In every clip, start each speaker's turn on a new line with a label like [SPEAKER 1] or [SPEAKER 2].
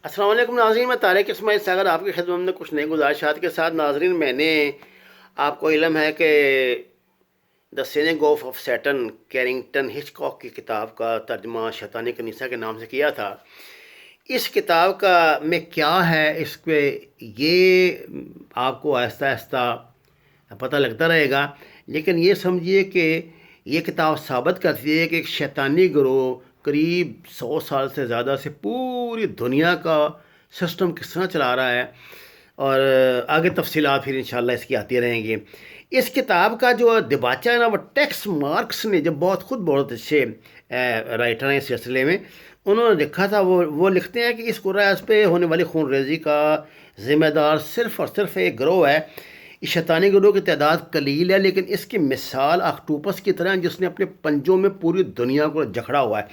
[SPEAKER 1] السلام علیکم ناظرین، میں طارق اسماعیل ساگر آپ کی خدمت میں کچھ نئی گزارشات کے ساتھ. ناظرین، میں نے آپ کو علم ہے کہ دا saying of Satan Carrington Hitchcock کی کتاب کا ترجمہ شیطانی کنیسہ کے نام سے کیا تھا. اس کتاب کا میں کیا ہے اس پہ یہ آپ کو آہستہ آہستہ پتہ لگتا رہے گا، لیکن یہ سمجھیے کہ یہ کتاب ثابت کرتی ہے کہ ایک شیطانی گروہ قریب 100 سال سے زیادہ سے پوری دنیا کا سسٹم کس طرح چلا رہا ہے، اور آگے تفصیلات پھر انشاءاللہ اس کی آتی رہیں گی. اس کتاب کا جو دباچہ ہے نا، وہ ٹیکس مارکس نے جو بہت اچھے رائٹر ہیں اس سلسلے میں، انہوں نے لکھا تھا. وہ لکھتے ہیں کہ اس قرآن پہ ہونے والی خون ریزی کا ذمہ دار صرف اور صرف ایک گروہ ہے. اس شیطانی گروہ کی تعداد قلیل ہے، لیکن اس کی مثال آکٹوپس کی طرح جس نے اپنے پنجوں میں پوری دنیا کو جکڑا ہوا ہے.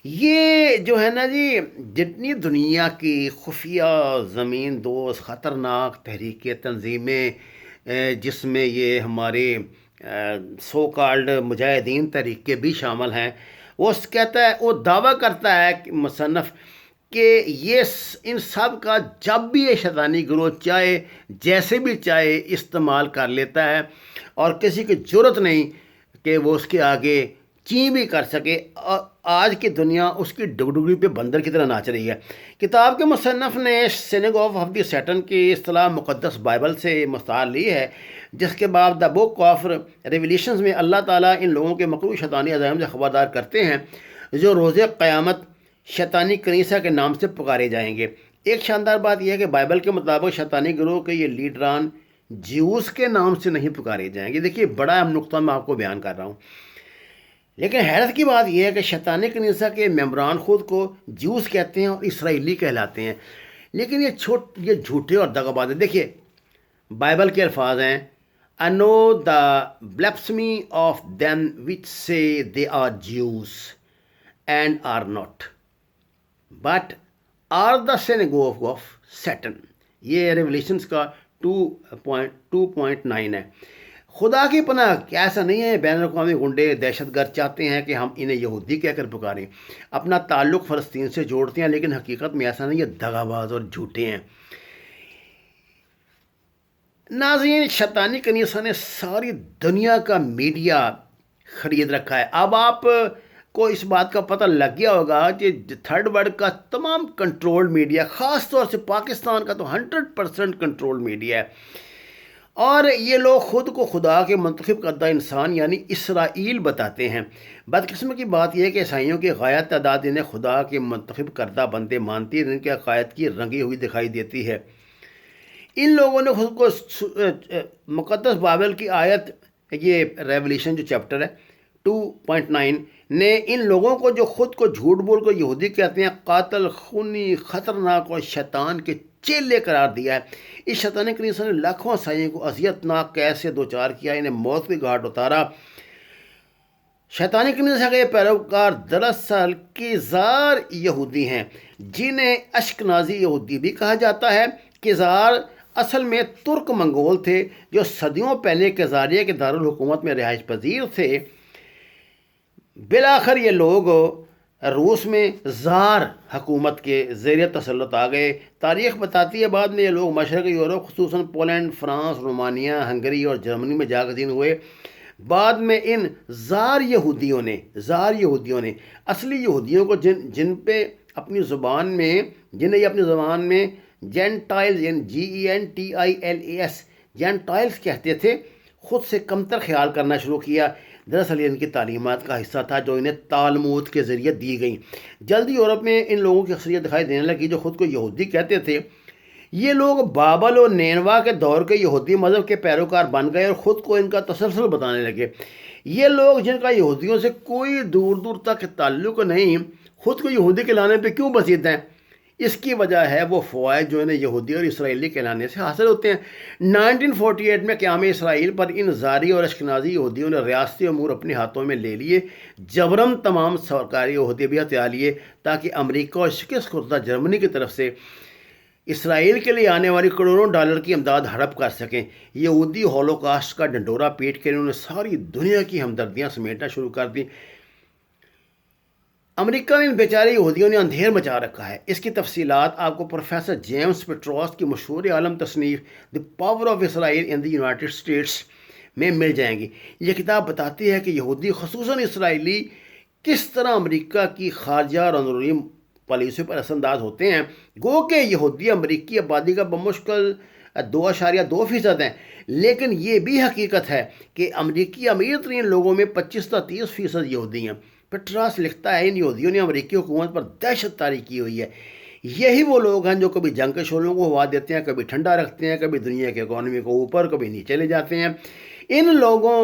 [SPEAKER 1] یہ جو ہے نا جی، جتنی دنیا کی خفیہ زمین دوز خطرناک تحریکی تنظیمیں جس میں یہ ہمارے سو کالڈ مجاہدین تحریک کے بھی شامل ہیں، وہ کہتا ہے، وہ دعویٰ کرتا ہے کہ مصنف کہ یہ ان سب کا جب بھی یہ شیطانی گروہ چاہے جیسے بھی چاہے استعمال کر لیتا ہے، اور کسی کی جرت نہیں کہ وہ اس کے آگے چیں بھی کر سکے. آج کی دنیا اس کی ڈگڈگی پہ بندر کی طرح ناچ رہی ہے. کتاب کے مصنف نے سینگ آف دی سیٹن کی اصطلاح مقدس بائبل سے مستعار لی ہے، جس کے بعد دا بک آف ریویلیشنز میں اللہ تعالیٰ ان لوگوں کے مکروہ شیطانی عزائم سے خبردار کرتے ہیں جو روز قیامت شیطانی کنیسہ کے نام سے پکارے جائیں گے. ایک شاندار بات یہ ہے کہ بائبل کے مطابق شیطانی گروہ کے یہ لیڈران جیوس کے نام سے نہیں پکارے جائیں گے. دیکھیے، بڑا اہم نقطہ میں آپ کو بیان کر رہا ہوں، لیکن حیرت کی بات یہ ہے کہ شیطانی کنیسہ کے ممبران خود کو جیوس کہتے ہیں اور اسرائیلی کہلاتے ہیں، لیکن یہ جھوٹے اور دغاباز ہیں. دیکھیے، بائبل کے الفاظ ہیں: I know the blasphemy of them which say they are Jews and are not, but are the synagogue of Satan. یہ ریولیشنز کا 2.9 ہے. خدا کی پناہ، کیا ایسا نہیں ہے بین الاقوامی گنڈے دہشت گرد چاہتے ہیں کہ ہم انہیں یہودی کہہ کر پکاریں، اپنا تعلق فلسطین سے جوڑتے ہیں، لیکن حقیقت میں ایسا نہیں، یہ دغاباز اور جھوٹے ہیں. ناظرین، شیطانی کنیسہ نے ساری دنیا کا میڈیا خرید رکھا ہے. اب آپ کو اس بات کا پتہ لگ گیا ہوگا کہ تھرڈ ورلڈ کا تمام کنٹرول میڈیا، خاص طور سے پاکستان کا تو 100% کنٹرول میڈیا ہے، اور یہ لوگ خود کو خدا کے منتخب کردہ انسان یعنی اسرائیل بتاتے ہیں. بدقسمتی کی بات یہ ہے کہ عیسائیوں کی غایت تعداد انہیں خدا کے منتخب کردہ بندے مانتی ہے، جن کے عقائد کی رنگی ہوئی دکھائی دیتی ہے. ان لوگوں نے خود کو مقدس بائبل کی آیت، یہ ریولیشن جو چیپٹر ہے 2.9 نے ان لوگوں کو جو خود کو جھوٹ بول کر یہودی کہتے ہیں، قاتل، خونی، خطرناک اور شیطان کے چیلے قرار دیا ہے. اس شیطانی کنیسہ نے لاکھوں عیسائیوں کو اذیت ناک قید سے دوچار کیا، انہیں موت کی گھاٹ اتارا. شیطانی کنیسہ کے پیروکار دراصل قیزار یہودی ہیں، جنہیں اشکنازی یہودی بھی کہا جاتا ہے. قیزار اصل میں ترک منگول تھے جو صدیوں پہلے قیزاریہ کے دارالحکومت میں رہائش پذیر تھے. بالآخر یہ لوگ روس میں زار حکومت کے زیر تسلط آ گئے. تاریخ بتاتی ہے بعد میں یہ لوگ مشرقی یورپ، خصوصاً پولینڈ، فرانس، رومانیہ، ہنگری اور جرمنی میں جاگزین ہوئے. بعد میں ان زار یہودیوں نے اصلی یہودیوں کو جنہیں یہ اپنی زبان میں جینٹائلز یعنی GENTILES جینٹائلز کہتے تھے، خود سے کمتر خیال کرنا شروع کیا. دراصل یہ ان کی تعلیمات کا حصہ تھا جو انہیں تالمود کے ذریعے دی گئیں. جلدی یورپ میں ان لوگوں کی اکثریت دکھائی دینے لگی جو خود کو یہودی کہتے تھے. یہ لوگ بابل اور نینوا کے دور کے یہودی مذہب کے پیروکار بن گئے اور خود کو ان کا تسلسل بتانے لگے. یہ لوگ جن کا یہودیوں سے کوئی دور دور تک تعلق نہیں، خود کو یہودی کہلانے پہ کیوں بسیط ہیں؟ اس کی وجہ ہے وہ فوائد جو انہیں یہودی اور اسرائیلی کہلانے سے حاصل ہوتے ہیں. 1948 میں قیام اسرائیل پر ان زاری اور اشکنازی یہودیوں نے ریاستی امور اپنے ہاتھوں میں لے لیے. جبراً تمام سرکاری عہدے بھی ہتھیا لیے تاکہ امریکہ اور شکست خوردہ جرمنی کی طرف سے اسرائیل کے لیے آنے والی کروڑوں ڈالر کی امداد ہڑپ کر سکیں. یہودی ہولوکاسٹ کا ڈنڈورا پیٹ کے انہوں نے ساری دنیا کی ہمدردیاں سمیٹنا شروع کر دی. امریکہ میں ان بیچارے یہودیوں نے اندھیر مچا رکھا ہے. اس کی تفصیلات آپ کو پروفیسر جیمز پیٹروس کی مشہور عالم تصنیف the power of Israel in the United States میں مل جائیں گی. یہ کتاب بتاتی ہے کہ یہودی خصوصاً اسرائیلی کس طرح امریکہ کی خارجہ اور اندرونی پالیسیوں پر اثر انداز ہوتے ہیں. گو کہ یہودی امریکی آبادی کا بمشکل 2.2% ہیں، لیکن یہ بھی حقیقت ہے کہ امریکی امیر ترین لوگوں میں 25 تا 30% یہودی ہیں. پٹراس لکھتا ہے ان یہودیوں نے امریکی حکومت پر دہشت طاری کی ہوئی ہے. یہی وہ لوگ ہیں جو کبھی جنگ کے شعلوں کو ہوا دیتے ہیں، کبھی ٹھنڈا رکھتے ہیں، کبھی دنیا کی اکانومی کو اوپر کبھی نیچے لے جاتے ہیں. ان لوگوں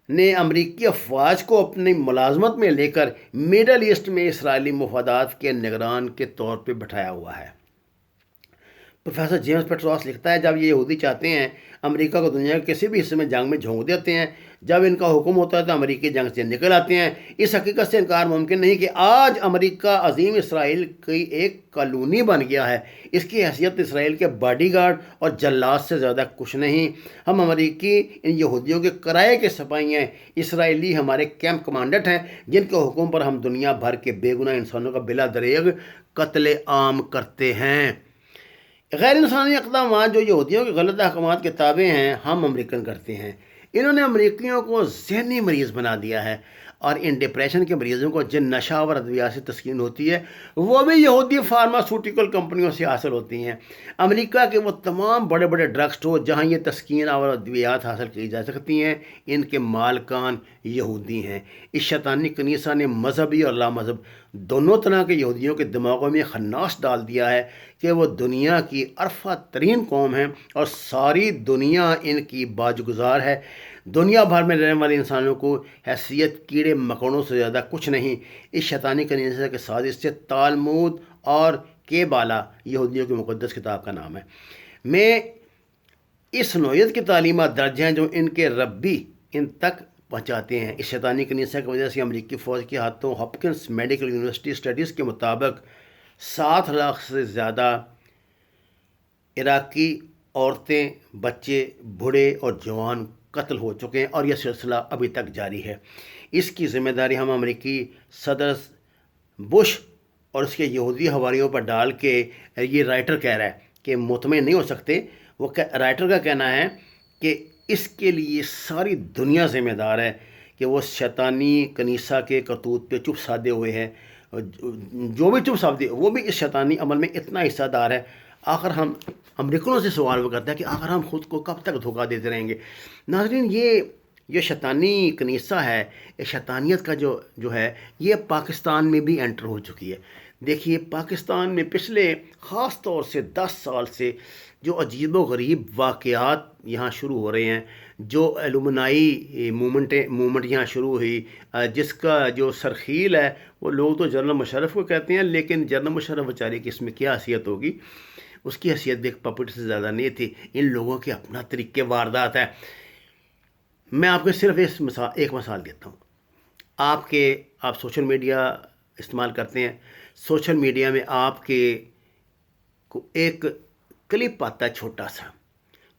[SPEAKER 1] نے امریکی افواج کو اپنی ملازمت میں لے کر میڈل ایسٹ میں اسرائیلی مفادات کے نگران کے طور پہ بٹھایا ہوا ہے. پروفیسر جیمز پیٹروس لکھتا ہے جب یہ یہودی چاہتے ہیں امریکہ کو دنیا کے کسی بھی حصے میں جنگ میں جھونک دیتے ہیں. جب ان کا حکم ہوتا ہے تو امریکی جنگ سے نکل آتے ہیں. اس حقیقت سے انکار ممکن نہیں کہ آج امریکہ عظیم اسرائیل کی ایک کالونی بن گیا ہے. اس کی حیثیت اسرائیل کے باڈی گارڈ اور جلاد سے زیادہ کچھ نہیں. ہم امریکی ان یہودیوں کے کرائے کے سپاہی ہیں. اسرائیلی ہمارے کیمپ کمانڈنٹ ہیں جن کے حکم پر ہم دنیا بھر کے بے گناہ انسانوں کا بلا دریغ قتل عام کرتے ہیں. غیر انسانی اقدامات جو یہودیوں کے غلط احکامات کے تابع ہیں ہم امریکن کرتے ہیں. انہوں نے امریکیوں کو ذہنی مریض بنا دیا ہے، اور ان ڈپریشن کے مریضوں کو جن نشہ آور ادویات سے تسکین ہوتی ہے وہ بھی یہودی فارماسوٹیکل کمپنیوں سے حاصل ہوتی ہیں. امریکہ کے وہ تمام بڑے بڑے ڈرگ سٹور جہاں یہ تسکین آور ادویات حاصل کی جا سکتی ہیں ان کے مالکان یہودی ہیں. اس شیطانی کنیسہ نے مذہبی اور لامذہب دونوں طرح کے یہودیوں کے دماغوں میں خناس ڈال دیا ہے کہ وہ دنیا کی عرفہ ترین قوم ہیں اور ساری دنیا ان کی باجگزار ہے. دنیا بھر میں رہنے والے انسانوں کو حیثیت کیڑے مکوڑوں سے زیادہ کچھ نہیں. اس شیطانی کنیسہ کے سازش سے تالمود اور کے بالا یہودیوں کی مقدس کتاب کا نام ہے میں اس نوعیت کی تعلیمات درج ہیں جو ان کے ربی ان تک پہنچاتے ہیں. اس شیطانی کنیسہ کی وجہ سے امریکی فوج کے ہاتھوں ہاپکنس میڈیکل یونیورسٹی اسٹڈیز کے مطابق 7 لاکھ سے زیادہ عراقی عورتیں، بچے، بوڑھے اور جوان قتل ہو چکے ہیں، اور یہ سلسلہ ابھی تک جاری ہے. اس کی ذمہ داری ہم امریکی صدر بش اور اس کے یہودی حواریوں پر ڈال کے یہ رائٹر کہہ رہا ہے کہ مطمئن نہیں ہو سکتے. وہ رائٹر کا کہنا ہے کہ اس کے لیے ساری دنیا ذمہ دار ہے کہ وہ شیطانی کنیسہ کے کرتوت پہ چپ سادے ہوئے ہیں. جو بھی چپ سادے وہ بھی اس شیطانی عمل میں اتنا حصہ دار ہے. آخر ہم امریکنوں سے سوال وہ کرتا ہے کہ آخر ہم خود کو کب تک دھوکہ دیتے رہیں گے. ناظرین، یہ شیطانی کنیسہ ہے، یہ شیطانیت کا جو ہے یہ پاکستان میں بھی انٹر ہو چکی ہے. دیکھیے پاکستان میں پچھلے خاص طور سے 10 سال سے جو عجیب و غریب واقعات یہاں شروع ہو رہے ہیں، جو ایلومنائی مومنٹ یہاں شروع ہوئی، جس کا جو سرخیل ہے وہ لوگ تو جنرل مشرف کو کہتے ہیں، لیکن جنرل مشرف بیچارے کی اس میں کیا حیثیت ہوگی، اس کی حیثیت بھی ایک پپٹ سے زیادہ نہیں تھی. ان لوگوں کے اپنا طریقے واردات ہے. میں آپ کو صرف ایک مثال دیتا ہوں. آپ سوشل میڈیا استعمال کرتے ہیں. سوشل میڈیا میں آپ کے کو ایک کلپ آتا ہے چھوٹا سا،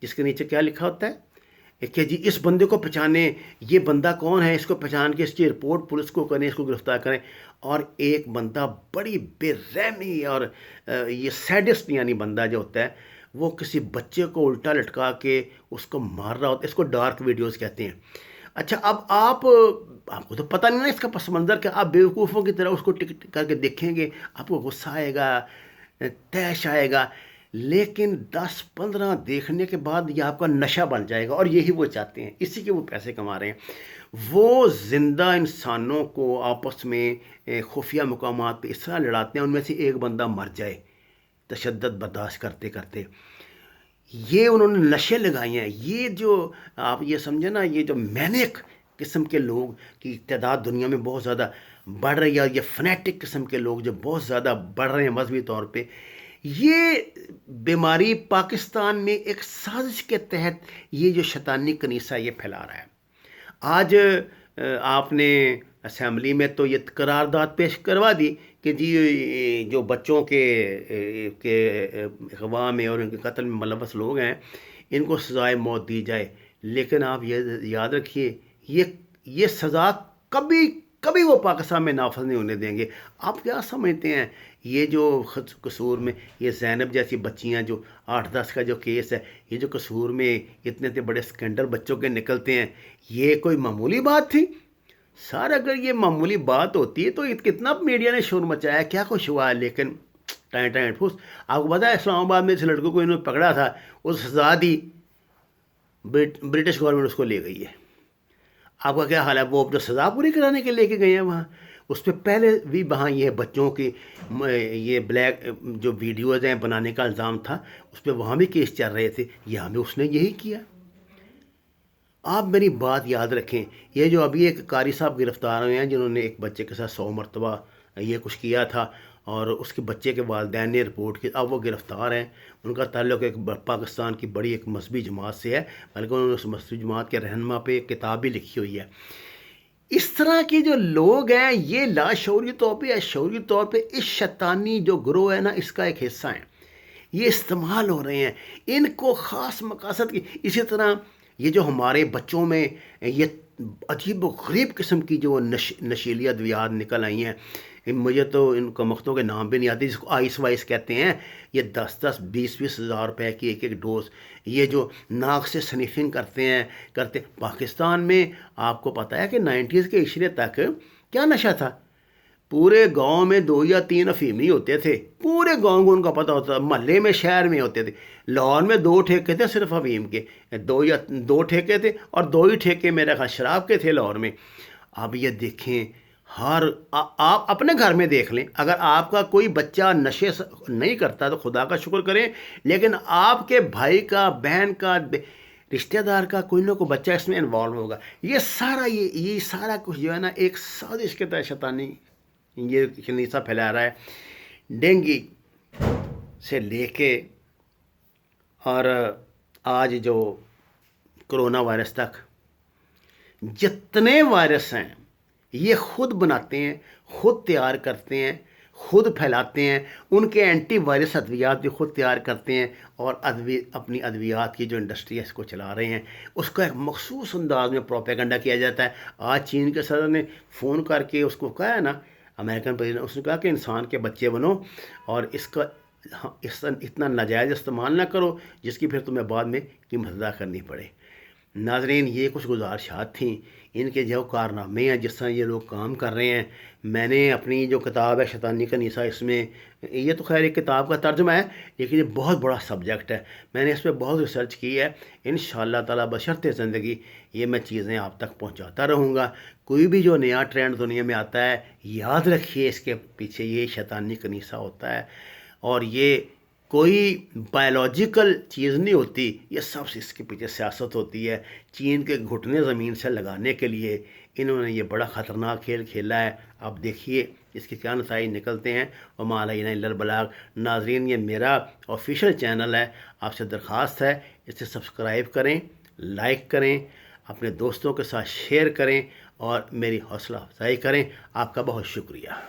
[SPEAKER 1] جس کے نیچے کیا لکھا ہوتا ہے کہ جی اس بندے کو پہچانیں، یہ بندہ کون ہے، اس کو پہچان کے اس کی رپورٹ پولیس کو کریں، اس کو گرفتار کریں. اور ایک بندہ بڑی بے رحمی اور یہ سیڈسٹ یعنی بندہ جو ہوتا ہے وہ کسی بچے کو الٹا لٹکا کے اس کو مار رہا ہوتا ہے. اس کو ڈارک ویڈیوز کہتے ہیں. اچھا، اب آپ کو تو پتہ نہیں نا اس کا پس منظر، کہ آپ بیوقوفوں کی طرح اس کو ٹک کر کے دیکھیں گے، آپ کو غصہ آئے گا، تیش آئے گا، لیکن 10-15 دیکھنے کے بعد یہ آپ کا نشہ بن جائے گا. اور یہی وہ چاہتے ہیں، اسی کے وہ پیسے کما رہے ہیں. وہ زندہ انسانوں کو آپس میں خفیہ مقامات پہ اس طرح لڑاتے ہیں ان میں سے ایک بندہ مر جائے تشدد برداشت کرتے کرتے. یہ انہوں نے نشے لگائی ہیں. یہ جو آپ یہ سمجھیں نا، یہ جو مینک قسم کے لوگ کی تعداد دنیا میں بہت زیادہ بڑھ رہی ہے، اور یہ فنیٹک قسم کے لوگ جو بہت زیادہ بڑھ رہے ہیں مذہبی طور پہ، یہ بیماری پاکستان میں ایک سازش کے تحت یہ جو شیطانی کنیسہ یہ پھیلا رہا ہے. آج آپ نے اسمبلی میں تو یہ قرارداد پیش کروا دی کہ جی جو بچوں کے اغوا میں اور ان کے قتل میں ملوث لوگ ہیں ان کو سزائے موت دی جائے. لیکن آپ یہ یاد رکھیے یہ سزا کبھی کبھی وہ پاکستان میں نافذ نہیں ہونے دیں گے۔ آپ کیا سمجھتے ہیں یہ جو قصور میں یہ زینب جیسی بچیاں جو 8-10 کا جو کیس ہے، یہ جو قصور میں اتنے بڑے سکینڈل بچوں کے نکلتے ہیں، یہ کوئی معمولی بات تھی؟ سر اگر یہ معمولی بات ہوتی ہے تو کتنا میڈیا نے شور مچایا، کیا کچھ ہوا ہے، لیکن ٹائم پھوس۔ آپ کو پتا ہے اسلام آباد میں اس لڑکوں کو انہوں نے پکڑا تھا، اس سزا دی، برٹش گورنمنٹ اس کو لے گئی ہے۔ آپ کا کیا حال ہے؟ وہ جو سزا پوری کرانے کے لے کے گئے ہیں وہاں، اس پہ پہلے بھی وہاں یہ بچوں کی یہ بلیک جو ویڈیوز ہیں بنانے کا الزام تھا، اس پہ وہاں بھی کیس چل رہے تھے، یہاں بھی اس نے یہی کیا۔ آپ میری بات یاد رکھیں، یہ جو ابھی ایک قاری صاحب گرفتار ہوئے ہیں جنہوں نے ایک بچے کے ساتھ 100 مرتبہ یہ کچھ کیا تھا، اور اس کے بچے کے والدین نے رپورٹ کی، اب وہ گرفتار ہیں۔ ان کا تعلق ایک پاکستان کی بڑی ایک مذہبی جماعت سے ہے، بلکہ انہوں نے اس مذہبی جماعت کے رہنما پہ ایک کتاب بھی لکھی ہوئی ہے۔ اس طرح کے جو لوگ ہیں یہ لاشعوری طور پہ یا شعوری طور پہ اس شیطانی جو گروہ ہے نا، اس کا ایک حصہ ہیں، یہ استعمال ہو رہے ہیں ان کو خاص مقاصد کی۔ اسی طرح یہ جو ہمارے بچوں میں یہ عجیب و غریب قسم کی جو نشیلی ادویات نکل آئی ہیں، مجھے تو ان کو مختوں کے نام بھی نہیں آتے، جس کو آئس وائس کہتے ہیں، یہ 10-20 ہزار روپے کی ایک ڈوز، یہ جو ناک سے سنیفنگ کرتے پاکستان میں آپ کو پتہ ہے کہ 90s کے عشرے تک کیا نشہ تھا؟ پورے گاؤں میں 2 یا 3 افیمی ہوتے تھے، پورے گاؤں کو ان کا پتہ ہوتا تھا، محلے میں شہر میں ہوتے تھے۔ لاہور میں 2 ٹھیکے تھے صرف افیم کے، 2 ٹھیکے تھے، اور 2 ہی ٹھیکے میرے خیال شراب کے تھے لاہور میں۔ اب یہ دیکھیں، آپ اپنے گھر میں دیکھ لیں، اگر آپ کا کوئی بچہ نشے نہیں کرتا تو خدا کا شکر کریں، لیکن آپ کے بھائی کا، بہن کا، رشتہ دار کا کوئی نہ کوئی بچہ اس میں انوالو ہوگا۔ یہ سارا کچھ جو ہے نا ایک سازش کے تحت شیطانی یہ کنیسہ پھیلا رہا ہے۔ ڈینگی سے لے کے اور آج جو کرونا وائرس تک، جتنے وائرس ہیں یہ خود بناتے ہیں، خود تیار کرتے ہیں، خود پھیلاتے ہیں، ان کے اینٹی وائرس ادویات بھی خود تیار کرتے ہیں، اور اپنی ادویات کی جو انڈسٹری ہے اس کو چلا رہے ہیں۔ اس کا ایک مخصوص انداز میں پروپیگنڈا کیا جاتا ہے۔ آج چین کے صدر نے فون کر کے اس کو کہا ہے نا، امریکن پریزیڈنٹ، اس نے کہا کہ انسان کے بچے بنو اور اس کا اتنا ناجائز استعمال نہ کرو جس کی پھر تمہیں بعد میں قیمت ادا کرنی پڑے۔ ناظرین، یہ کچھ گزارشات تھیں، ان کے جو کارنامے ہیں، جس طرح یہ لوگ کام کر رہے ہیں۔ میں نے اپنی جو کتاب ہے شیطانی کنیسہ، اس میں یہ تو خیر ایک کتاب کا ترجمہ ہے، لیکن یہ بہت بڑا سبجیکٹ ہے، میں نے اس پہ بہت ریسرچ کی ہے۔ انشاءاللہ تعالیٰ بشرط زندگی یہ میں چیزیں آپ تک پہنچاتا رہوں گا۔ کوئی بھی جو نیا ٹرینڈ دنیا میں آتا ہے، یاد رکھیے اس کے پیچھے یہ شیطانی کنیسہ ہوتا ہے، اور یہ کوئی بائیولوجیکل چیز نہیں ہوتی، یہ سب سے اس کے پیچھے سیاست ہوتی ہے۔ چین کے گھٹنے زمین سے لگانے کے لیے انہوں نے یہ بڑا خطرناک کھیل کھیلا ہے۔ اب دیکھیے اس کے کیا نتائج نکلتے ہیں۔ وما علینا الا البلاغ۔ ناظرین، یہ میرا آفیشیل چینل ہے، آپ سے درخواست ہے اسے سبسکرائب کریں، لائک کریں، اپنے دوستوں کے ساتھ شیئر کریں، اور میری حوصلہ افزائی کریں۔ آپ کا بہت شکریہ۔